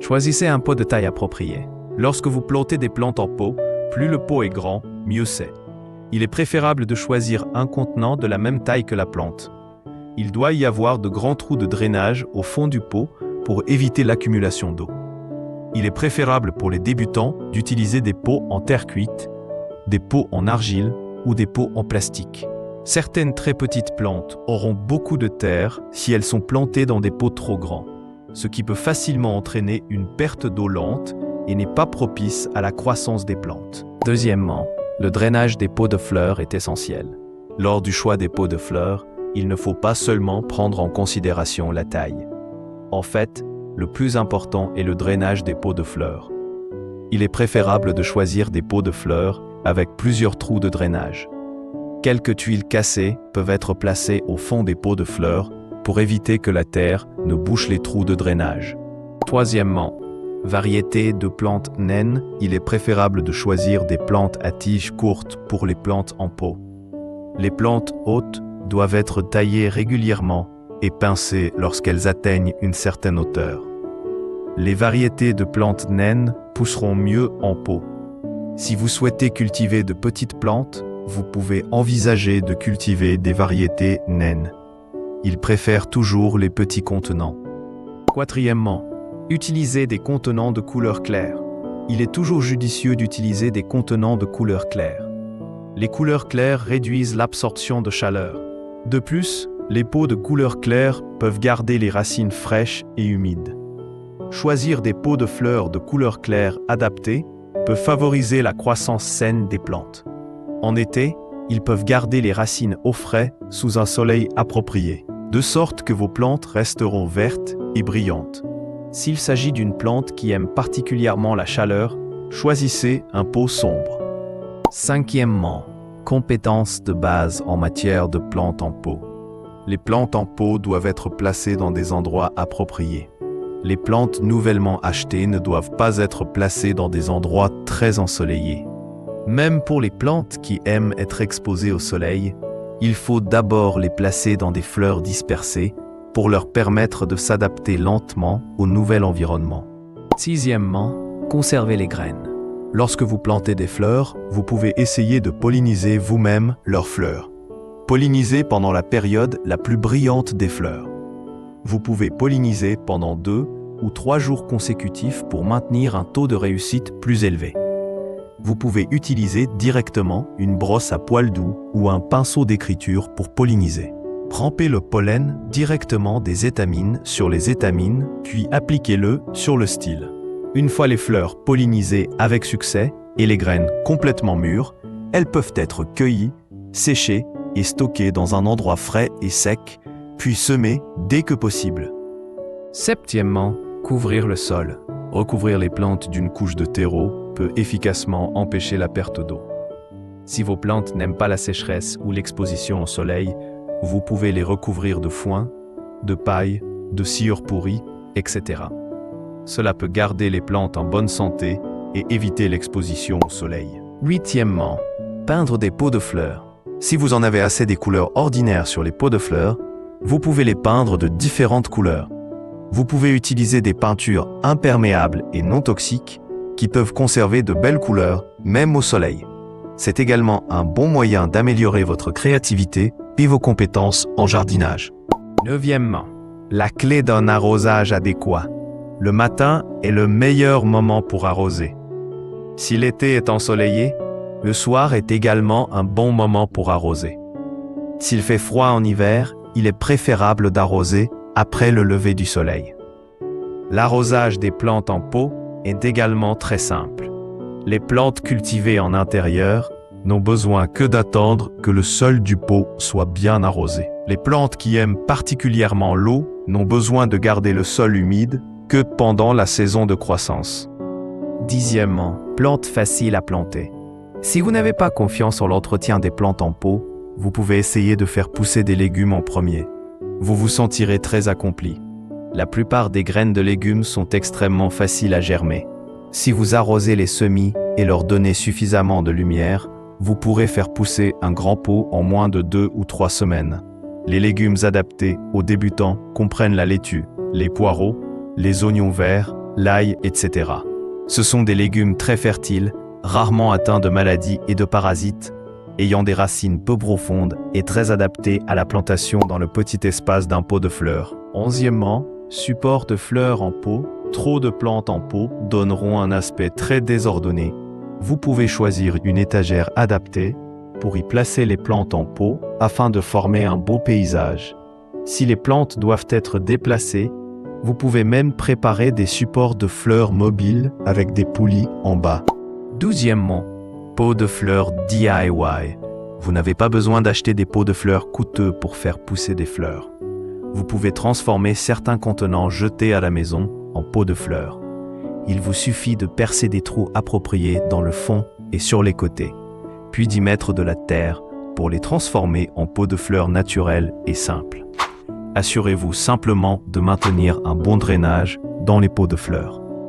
Choisissez un pot de taille appropriée. Lorsque vous plantez des plantes en pot, plus le pot est grand, mieux c'est. Il est préférable de choisir un contenant de la même taille que la plante. Il doit y avoir de grands trous de drainage au fond du pot pour éviter l'accumulation d'eau. Il est préférable pour les débutants d'utiliser des pots en terre cuite, des pots en argile ou des pots en plastique. Certaines très petites plantes auront beaucoup de terre si elles sont plantées dans des pots trop grands, ce qui peut facilement entraîner une perte d'eau lente et n'est pas propice à la croissance des plantes. Deuxièmement, le drainage des pots de fleurs est essentiel. Lors du choix des pots de fleurs, il ne faut pas seulement prendre en considération la taille. En fait, le plus important est le drainage des pots de fleurs. Il est préférable de choisir des pots de fleurs avec plusieurs trous de drainage. Quelques tuiles cassées peuvent être placées au fond des pots de fleurs pour éviter que la terre ne bouche les trous de drainage. Troisièmement, variété de plantes naines, il est préférable de choisir des plantes à tiges courtes pour les plantes en pot. Les plantes hautes doivent être taillées régulièrement et pincées lorsqu'elles atteignent une certaine hauteur. Les variétés de plantes naines pousseront mieux en pot. Si vous souhaitez cultiver de petites plantes, vous pouvez envisager de cultiver des variétés naines. Ils préfèrent toujours les petits contenants. Quatrièmement, utilisez des contenants de couleur claire. Il est toujours judicieux d'utiliser des contenants de couleur claire. Les couleurs claires réduisent l'absorption de chaleur. De plus, les pots de couleur claire peuvent garder les racines fraîches et humides. Choisir des pots de fleurs de couleur claire adaptés peut favoriser la croissance saine des plantes. En été, ils peuvent garder les racines au frais sous un soleil approprié, de sorte que vos plantes resteront vertes et brillantes. S'il s'agit d'une plante qui aime particulièrement la chaleur, choisissez un pot sombre. Cinquièmement, compétences de base en matière de plantes en pot. Les plantes en pot doivent être placées dans des endroits appropriés. Les plantes nouvellement achetées ne doivent pas être placées dans des endroits très ensoleillés. Même pour les plantes qui aiment être exposées au soleil, il faut d'abord les placer dans des fleurs dispersées pour leur permettre de s'adapter lentement au nouvel environnement. Sixièmement, conservez les graines. Lorsque vous plantez des fleurs, vous pouvez essayer de polliniser vous-même leurs fleurs. Pollinisez pendant la période la plus brillante des fleurs. Vous pouvez polliniser pendant 2 ou 3 jours consécutifs pour maintenir un taux de réussite plus élevé. Vous pouvez utiliser directement une brosse à poil doux ou un pinceau d'écriture pour polliniser. Trempez le pollen directement des étamines sur les étamines, puis appliquez-le sur le style. Une fois les fleurs pollinisées avec succès et les graines complètement mûres, elles peuvent être cueillies, séchées et stockées dans un endroit frais et sec, puis semées dès que possible. Septièmement, couvrir le sol. Recouvrir les plantes d'une couche de terreau peut efficacement empêcher la perte d'eau. Si vos plantes n'aiment pas la sécheresse ou l'exposition au soleil, vous pouvez les recouvrir de foin, de paille, de sciure pourrie, etc. Cela peut garder les plantes en bonne santé et éviter l'exposition au soleil. Huitièmement, peindre des pots de fleurs. Si vous en avez assez des couleurs ordinaires sur les pots de fleurs, vous pouvez les peindre de différentes couleurs. Vous pouvez utiliser des peintures imperméables et non toxiques qui peuvent conserver de belles couleurs, même au soleil. C'est également un bon moyen d'améliorer votre créativité et vos compétences en jardinage. Neuvièmement, la clé d'un arrosage adéquat. Le matin est le meilleur moment pour arroser. Si l'été est ensoleillé, le soir est également un bon moment pour arroser. S'il fait froid en hiver, il est préférable d'arroser après le lever du soleil. L'arrosage des plantes en pot est également très simple. Les plantes cultivées en intérieur n'ont besoin que d'attendre que le sol du pot soit bien arrosé. Les plantes qui aiment particulièrement l'eau n'ont besoin de garder le sol humide que pendant la saison de croissance. Dixièmement, plantes faciles à planter. Si vous n'avez pas confiance en l'entretien des plantes en pot, vous pouvez essayer de faire pousser des légumes en premier. Vous vous sentirez très accompli. La plupart des graines de légumes sont extrêmement faciles à germer. Si vous arrosez les semis et leur donnez suffisamment de lumière, vous pourrez faire pousser un grand pot en moins de 2 ou 3 semaines. Les légumes adaptés aux débutants comprennent la laitue, les poireaux, les oignons verts, l'ail, etc. Ce sont des légumes très fertiles, rarement atteints de maladies et de parasites, ayant des racines peu profondes et très adaptés à la plantation dans le petit espace d'un pot de fleurs. 11e, support de fleurs en pot. Trop de plantes en pot donneront un aspect très désordonné. Vous pouvez choisir une étagère adaptée pour y placer les plantes en pot afin de former un beau paysage. Si les plantes doivent être déplacées, vous pouvez même préparer des supports de fleurs mobiles avec des poulies en bas. 12e, pot de fleurs DIY. Vous n'avez pas besoin d'acheter des pots de fleurs coûteux pour faire pousser des fleurs. Vous pouvez transformer certains contenants jetés à la maison en pots de fleurs. Il vous suffit de percer des trous appropriés dans le fond et sur les côtés, puis d'y mettre de la terre pour les transformer en pots de fleurs naturels et simples. Assurez-vous simplement de maintenir un bon drainage dans les pots de fleurs.